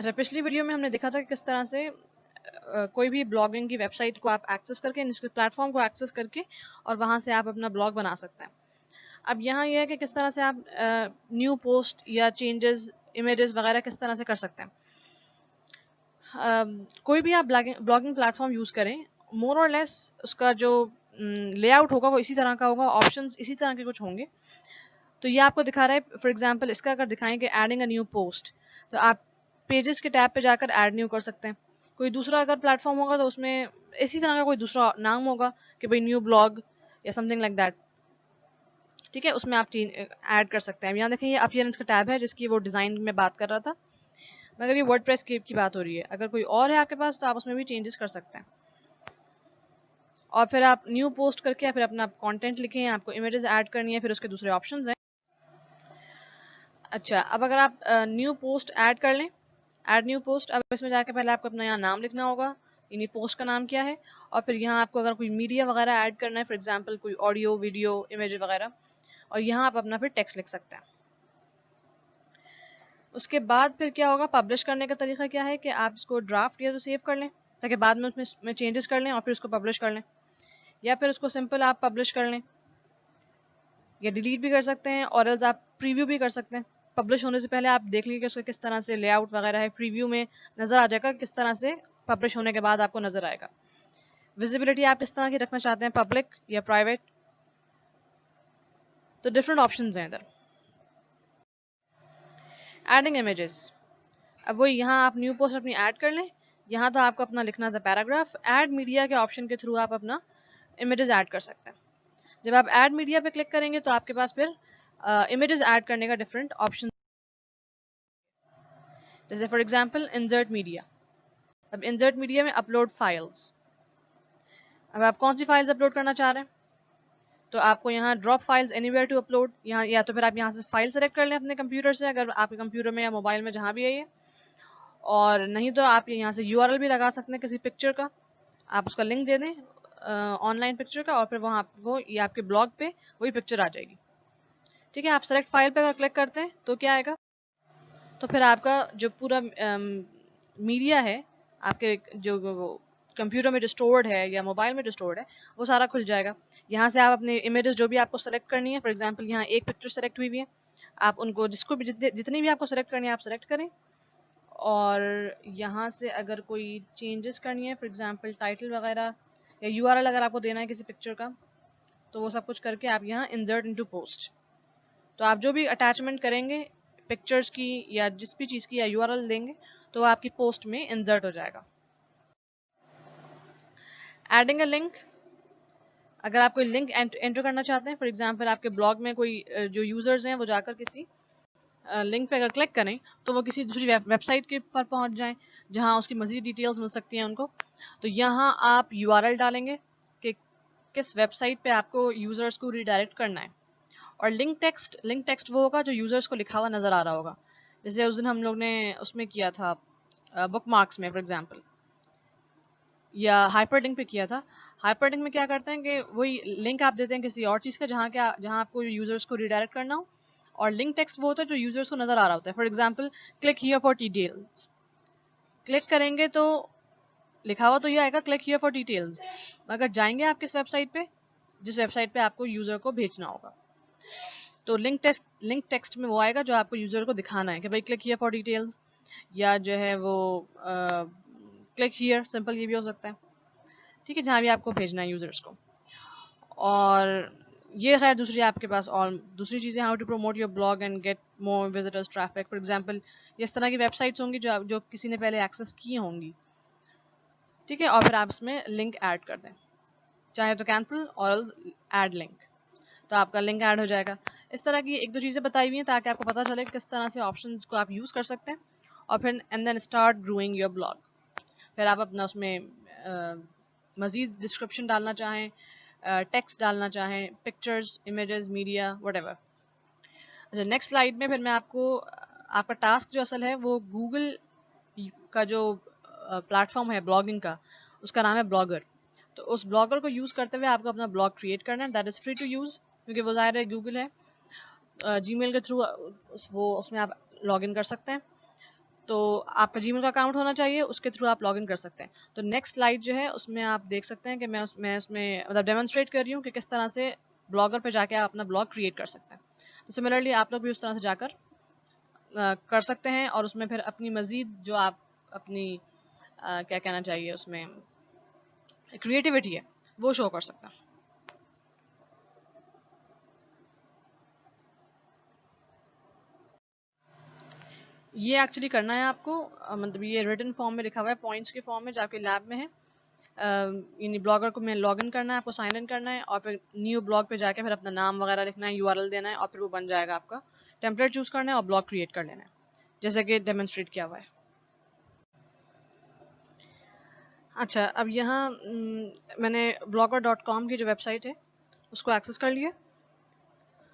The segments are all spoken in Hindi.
अच्छा, पिछली वीडियो में हमने देखा था कि किस तरह से कोई भी ब्लॉगिंग की वेबसाइट को आप एक्सेस करके, इसके प्लेटफॉर्म को एक्सेस करके और वहाँ से आप अपना ब्लॉग बना सकते हैं। अब यहाँ यह है कि किस तरह से आप न्यू पोस्ट या चेंजेस, इमेजेस वगैरह किस तरह से कर सकते हैं। कोई भी आप ब्लॉगिंग प्लेटफॉर्म यूज़ करें, मोर और लेस उसका जो लेआउट होगा वो इसी तरह का होगा, ऑप्शंस इसी तरह के कुछ होंगे। तो ये आपको दिखा रहा है, फॉर एग्जांपल इसका अगर दिखाएं कि एडिंग अ न्यू पोस्ट, तो आप पेजेस के टैब पे जाकर ऐड न्यू कर सकते हैं। कोई दूसरा अगर प्लेटफॉर्म होगा तो उसमें इसी तरह का कोई दूसरा नाम होगा कि भाई न्यू ब्लॉग या समथिंग लाइक दैट। ठीक है, उसमें आप ऐड कर सकते हैं। यहाँ देखें, ये अपीयरेंस का टैब है जिसकी वो डिज़ाइन में बात कर रहा था, मगर ये वर्डप्रेस की बात हो रही है। अगर कोई और है आपके पास तो आप उसमें भी चेंजेस कर सकते हैं। और फिर आप न्यू पोस्ट करके या फिर अपना कंटेंट लिखें, आपको इमेजेस ऐड करनी है, फिर उसके दूसरे ऑप्शंस हैं। अच्छा, अब अगर आप न्यू पोस्ट ऐड कर लें, ऐड न्यू पोस्ट, अब इसमें जाके पहले आपको अपना यहाँ नाम लिखना होगा, यानी पोस्ट का नाम क्या है, और फिर यहाँ आपको अगर कोई मीडिया वगैरह ऐड करना है, फॉर एग्जांपल कोई ऑडियो, वीडियो, इमेज वगैरह, और यहाँ आप अपना फिर टेक्स्ट लिख सकते हैं। उसके बाद फिर क्या होगा, पब्लिश करने का तरीका क्या है कि आप इसको ड्राफ्ट या तो सेव कर लें ताकि बाद में उसमें चेंजेस कर लें और फिर उसको पब्लिश कर लें, या फिर उसको सिंपल आप पब्लिश कर लें या डिलीट भी कर सकते हैं, और एल्स आप प्रीव्यू भी कर सकते हैं। पब्लिश होने से पहले आप देख लीजिए कि उसका किस तरह से लेआउट वगैरह है, प्रीव्यू में नज़र आ जाएगा किस तरह से पब्लिश होने के बाद आपको नज़र आएगा। विजिबिलिटी आप किस तरह की रखना चाहते हैं, पब्लिक या प्राइवेट, तो डिफरेंट ऑप्शंस हैं इधर। एडिंग इमेजेस, अब वही यहाँ आप न्यू पोस्ट अपनी ऐड कर लें। यहाँ तो आपको अपना लिखना था पैराग्राफ, ऐड मीडिया के ऑप्शन के थ्रू आप अपना इमेजेस ऐड कर सकते हैं। जब आप ऐड मीडिया पे क्लिक करेंगे तो आपके पास फिर इमेजेस ऐड करने का डिफरेंट ऑप्शन, जैसे फॉर एग्जांपल इंसर्ट मीडिया। अब इंसर्ट मीडिया में अपलोड फाइल्स, अब आप कौन सी फाइल्स अपलोड करना चाह रहे हैं, तो आपको यहाँ drop files anywhere to upload, यहाँ या तो फिर आप यहाँ से फाइल सेलेक्ट कर लें अपने कंप्यूटर से, अगर आपके कंप्यूटर में या मोबाइल में जहाँ भी है ये, और नहीं तो आप यहाँ से यूआरएल भी लगा सकते हैं किसी पिक्चर का, आप उसका लिंक दे दें ऑनलाइन पिक्चर का, और फिर वहाँ आपको ये आपके ब्लॉग पे वही पिक्चर आ जाएगी। ठीक है, आप सेलेक्ट फाइल पे अगर क्लिक करते हैं तो क्या आएगा, तो फिर आपका जो पूरा मीडिया है आपके जो कंप्यूटर में जो स्टोर्ड है या मोबाइल में जो स्टोर्ड है वो सारा खुल जाएगा। यहाँ से आप अपने इमेजेस जो भी आपको सेलेक्ट करनी है, फॉर एग्जांपल यहाँ एक पिक्चर सेलेक्ट हुई भी है, आप उनको जिसको भी जितनी भी आपको सेलेक्ट करनी है आप सेलेक्ट करें, और यहाँ से अगर कोई चेंजेस करनी है, फॉर एग्जांपल टाइटल वगैरह या यूआरएल अगर आपको देना है किसी पिक्चर का, तो वो सब कुछ करके आप यहाँ इंसर्ट इनटू पोस्ट, तो आप जो भी अटैचमेंट करेंगे पिक्चर्स की या जिस भी चीज़ की या यूआरएल देंगे तो वो आपकी पोस्ट में इंसर्ट हो जाएगा। एडिंग अ लिंक, अगर आप कोई लिंक एंटर करना चाहते हैं, फॉर एग्जांपल आपके ब्लॉग में कोई जो यूजर्स हैं वो जाकर किसी लिंक पे अगर क्लिक करें तो वो किसी दूसरी वेबसाइट के पर पहुंच जाएं जहां उसकी मजीद डिटेल्स मिल सकती हैं उनको, तो यहाँ आप यूआरएल डालेंगे कि किस वेबसाइट पे आपको यूजर्स को रिडायरेक्ट करना है, और लिंक टेक्स्ट वो होगा जो यूजर्स को लिखा हुआ नजर आ रहा होगा, जैसे उस दिन हम लोग ने उसमें किया था बुक मार्क्स में फॉर एग्जांपल, या हाइपरलिंक पे किया था। हाइपरलिंक में क्या करते हैं कि वही लिंक आप देते हैं किसी और चीज़ का जहाँ आपको यूजर्स को रिडायरेक्ट करना हो, और लिंक टेक्स्ट वो होता है जो यूजर्स को नजर आ रहा होता है। For example click here for details, click करेंगे तो लिखा हुआ तो ये आएगा क्लिक हियर फॉर डिटेल्स, मगर जाएंगे आप किस वेबसाइट पे, जिस वेबसाइट पे आपको यूजर को भेजना होगा, तो लिंक टेक्स्ट में वो आएगा जो आपको यूजर को दिखाना है कि भाई क्लिक हियर फॉर डिटेल्स, या जो है वो क्लिक हियर सिंपल ये भी हो सकता है। ठीक है, जहाँ भी आपको भेजना है यूजर्स को। और ये खैर दूसरी आपके पास और दूसरी चीज़ें, how to promote your blog and get more visitors traffic, for example इस तरह की वेबसाइट्स होंगी जो किसी ने पहले एक्सेस की होंगी। ठीक है, और फिर आप इसमें लिंक ऐड कर दें, चाहे तो कैंसिल और ऐड लिंक, तो आपका लिंक ऐड हो जाएगा। इस तरह की एक दो चीज़ें बताई हुई हैं ताकि आपको पता चले किस तरह से ऑप्शंस को आप यूज़ कर सकते हैं, और फिर and then start growing your blog. फिर आप अपना उसमें मज़ीद डिस्क्रिप्शन डालना चाहें, टेक्स्ट डालना चाहें, पिक्चर्स, इमेजेस, मीडिया, व्हाटएवर। अच्छा, नेक्स्ट स्लाइड में फिर मैं आपको आपका टास्क जो असल है वो गूगल का जो प्लेटफॉर्म है ब्लॉगिंग का, उसका नाम है ब्लॉगर। तो उस ब्लॉगर को यूज़ करते हुए आपको अपना ब्लॉग क्रिएट करना है, that is free to use, क्योंकि वो ज़ाहिर है गूगल है, जीमेल के थ्रू वो उसमें आप लॉगिन कर सकते हैं। तो आपका जीमेल का अकाउंट होना चाहिए, उसके थ्रू आप लॉगिन कर सकते हैं। तो नेक्स्ट स्लाइड जो है उसमें आप देख सकते हैं कि मैं उसमें मतलब डेमोन्स्ट्रेट कर रही हूँ कि किस तरह से ब्लॉगर पे जाके आप अपना ब्लॉग क्रिएट कर सकते हैं। तो सिमिलरली आप लोग भी उस तरह से जाकर कर सकते हैं और उसमें फिर अपनी मज़ीद जो आप अपनी क्या कहना चाहिए उसमें क्रिएटिविटी है वो शो कर सकते हैं। ये एक्चुअली करना है आपको, मतलब ये रिटन फॉर्म में लिखा हुआ है, पॉइंट्स के फॉर्म में जो आपके लैब में है। यानी ब्लॉगर को में लॉगिन करना है, आपको साइन इन करना है और फिर न्यू ब्लॉग पे जाके फिर अपना नाम वगैरह लिखना है, यूआरएल देना है और फिर वो बन जाएगा आपका। टेम्पलेट चूज करना है और ब्लॉग क्रिएट कर लेना है जैसे कि डेमोन्स्ट्रेट किया हुआ है। अच्छा, अब यहाँ मैंने blogger.com की जो वेबसाइट है उसको एक्सेस कर लिया।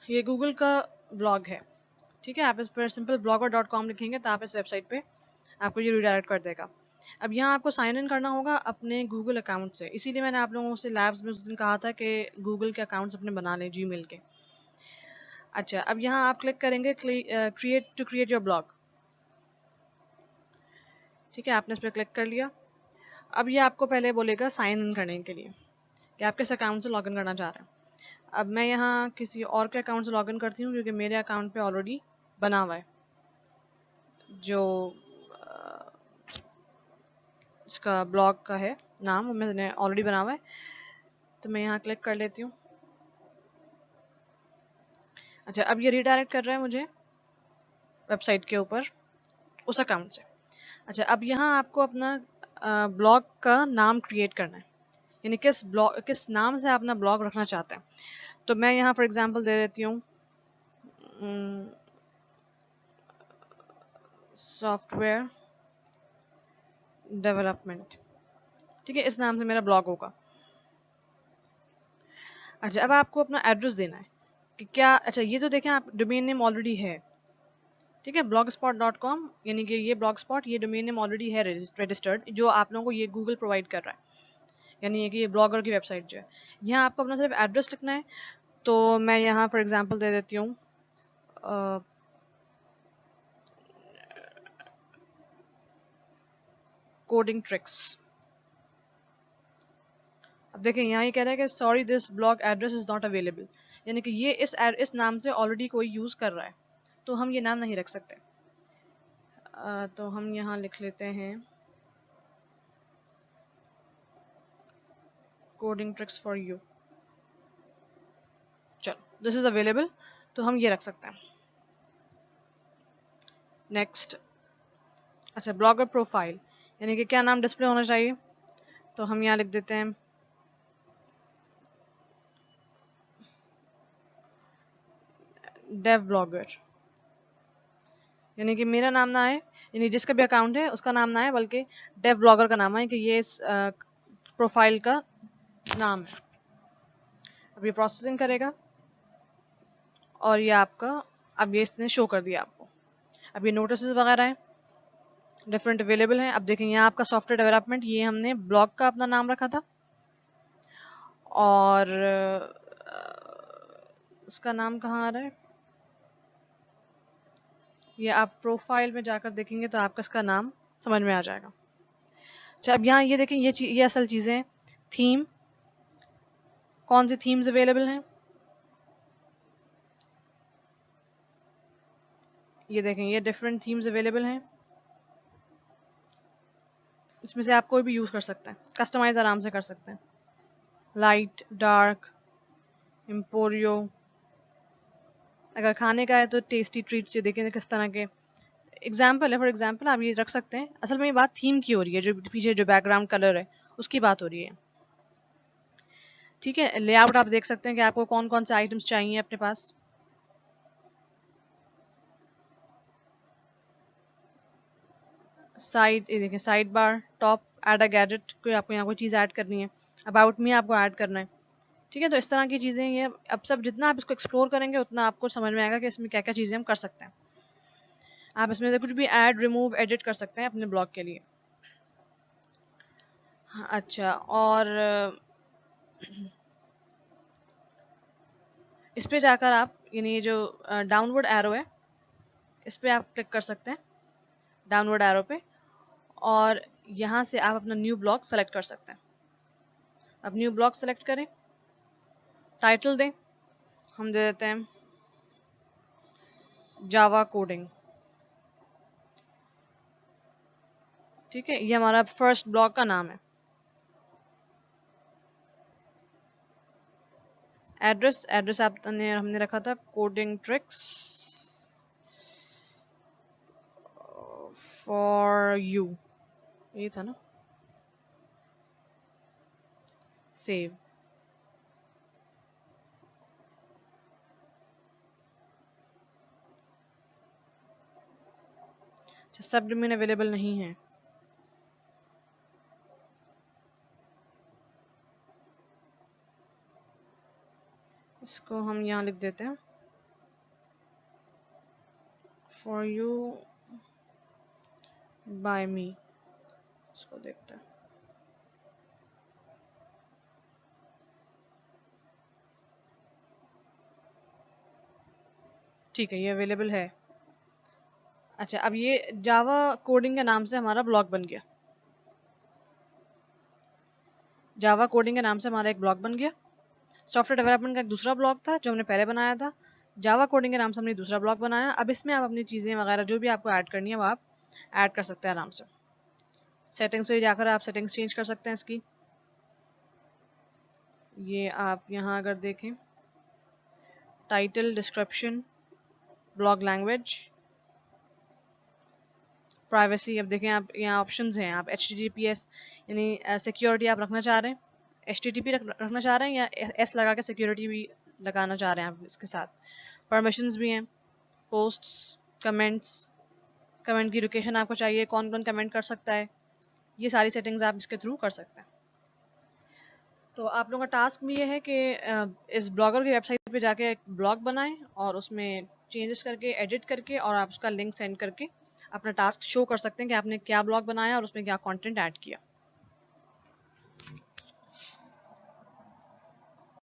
ये गूगल का ब्लॉग है, ठीक है। आप इस पर सिंपल blogger.com लिखेंगे तो आप इस वेबसाइट पे आपको ये रिडायरेक्ट कर देगा। अब यहाँ आपको साइन इन करना होगा अपने गूगल अकाउंट से, इसीलिए मैंने आप लोगों से लैब्स में उस दिन कहा था कि गूगल के अकाउंट्स अपने बना लें जीमेल के। अच्छा, अब यहाँ आप क्लिक करेंगे क्रिएट योर ब्लॉग, ठीक है। आपने इस पर क्लिक कर लिया। अब ये आपको पहले बोलेगा साइन इन करने के लिए कि आप किस अकाउंट से लॉगिन करना चाह रहे हैं। अब मैं यहाँ किसी और के अकाउंट से लॉगिन करती हूँ क्योंकि मेरे अकाउंट पे ऑलरेडी बना हुआ है जो इसका ब्लॉग का है नाम, वो मैंने ऑलरेडी बना हुआ है। तो मैं यहाँ क्लिक कर लेती हूँ। अच्छा, अब ये रिडायरेक्ट कर रहा है मुझे वेबसाइट के ऊपर उस अकाउंट से। अच्छा, अब यहाँ आपको अपना ब्लॉग का नाम क्रिएट करना है, यानी किस नाम से आप अपना ब्लॉग रखना चाहते हैं। तो मैं यहाँ फॉर एग्जांपल दे देती हूँ सॉफ्टवेयर डेवलपमेंट, ठीक है। इस नाम से मेरा ब्लॉग होगा। अच्छा, अब आपको अपना एड्रेस देना है कि क्या, अच्छा ये तो देखें आप डोमेन नेम ऑलरेडी है, ठीक है। blogspot.com यानी कि ये blogspot, ये डोमेन नेम ऑलरेडी है रजिस्टर्ड, जो आप लोगों को ये गूगल प्रोवाइड कर रहा है, यानी कि ये ब्लॉगर की वेबसाइट जो है। यहाँ आपको अपना सिर्फ एड्रेस लिखना है। तो मैं यहाँ फॉर एग्जांपल दे देती हूँ कोडिंग ट्रिक्स। अब देखें यहाँ ये कह रहा है कि sorry this blog address is not available, यानी कि ये इस नाम से ऑलरेडी कोई यूज कर रहा है, तो हम ये नाम नहीं रख सकते। तो हम यहाँ लिख लेते हैं कोडिंग ट्रिक्स फॉर यू। चलो, दिस इज अवेलेबल, तो हम ये रख सकते हैं। नेक्स्ट, अच्छा ब्लॉगर प्रोफाइल, यानी कि क्या नाम डिस्प्ले होना चाहिए, तो हम यहाँ लिख देते हैं डेव ब्लॉगर, यानी कि मेरा नाम ना है, यानी जिसका भी अकाउंट है उसका नाम ना है, बल्कि डेव ब्लॉगर का नाम है कि ये इस प्रोफाइल का नाम है। अब ये प्रोसेसिंग करेगा और ये आपका, अब ये इसने शो कर दिया आपको। अब ये नोटिस वगैरह हैं डिफरेंट अवेलेबल हैं। अब देखें यहाँ आपका सॉफ्टवेयर डेवलपमेंट, ये हमने ब्लॉग का अपना नाम रखा था और उसका नाम कहाँ आ रहा है, ये आप प्रोफाइल में जाकर देखेंगे तो आपका इसका नाम समझ में आ जाएगा। अच्छा, अब यहाँ ये देखें, ये असल चीज़ें हैं। थीम, कौन सी थीम्स अवेलेबल हैं, ये देखें ये डिफरेंट थीम्स अवेलेबल हैं। इसमें से आप कोई भी यूज़ कर सकते हैं, कस्टमाइज आराम से कर सकते हैं। लाइट, डार्क, एम्पोरियो, अगर खाने का है तो टेस्टी ट्रीट्स, ये देखें किस तरह के एग्जाम्पल है। फॉर एग्जाम्पल आप ये रख सकते हैं। असल में ये बात थीम की हो रही है, जो पीछे जो बैकग्राउंड कलर है उसकी बात हो रही है, ठीक है। लेआउट आप देख सकते हैं कि आपको कौन कौन से आइटम्स चाहिए अपने पास। साइड, ये देखें side bar, top, add a gadget, कोई आपको यहाँ कोई चीज़ ऐड करनी है, अबाउट मी आपको ऐड करना है, ठीक है। तो इस तरह की चीज़ें ये, अब सब जितना आप इसको एक्सप्लोर करेंगे उतना आपको समझ में आएगा कि इसमें क्या क्या चीज़ें हम कर सकते हैं। आप इसमें से कुछ भी ऐड, रिमूव, एडिट कर सकते हैं अपने ब्लॉग के लिए। हाँ, अच्छा, और इस पे जाकर आप, यानी ये जो डाउनवर्ड एरो है इस पे आप क्लिक कर सकते हैं डाउनवर्ड एरो पे, और यहाँ से आप अपना न्यू ब्लॉग सेलेक्ट कर सकते हैं। अब न्यू ब्लॉग सेलेक्ट करें, टाइटल दें, हम दे देते हैं जावा कोडिंग। ठीक है, ये हमारा फर्स्ट ब्लॉग का नाम है। एड्रेस आपने हमने रखा था कोडिंग ट्रिक्स फॉर यू, ये था ना। सेव। सब डोमेन अवेलेबल नहीं है। इसको हम यहाँ लिख देते हैं फॉर यू बाय मी। इसको देखते हैं। ठीक है, ये अवेलेबल है। अच्छा, अब ये जावा कोडिंग के नाम से हमारा ब्लॉग बन गया। जावा कोडिंग के नाम से हमारा एक ब्लॉग बन गया। सॉफ्टवेयर डेवलपमेंट का एक दूसरा ब्लॉग था जो हमने पहले बनाया था। जावा कोडिंग के नाम से हमने दूसरा ब्लॉग बनाया। अब इसमें आप अपनी चीज़ें वगैरह जो भी आपको ऐड करनी है वो आप ऐड कर सकते हैं आराम से। सेटिंग्स पे जाकर आप सेटिंग्स चेंज कर सकते हैं इसकी। ये आप यहाँ अगर देखें, title, description, blog language, privacy. अब देखें आप यहाँ ऑप्शंस हैं, आप HTTPS यानी सिक्योरिटी आप रखना चाह रहे हैं, HTTP रखना चाह रहे हैं, या S लगा के सिक्योरिटी भी लगाना चाह रहे हैं आप इसके साथ। परमिशंस भी हैं, पोस्ट्स, कमेंट्स, कमेंट की लोकेशन आपको चाहिए, कौन कौन कमेंट कर सकता है, ये सारी सेटिंग्स आप इसके थ्रू कर सकते हैं। तो आप लोगों का टास्क भी ये है कि इस ब्लॉगर की वेबसाइट पे जाके एक ब्लॉग बनाएं और उसमें चेंजेस करके, एडिट करके, और आप उसका लिंक सेंड करके अपना टास्क शो कर सकते हैं कि आपने क्या ब्लॉग बनाया और उसमें क्या कंटेंट ऐड किया।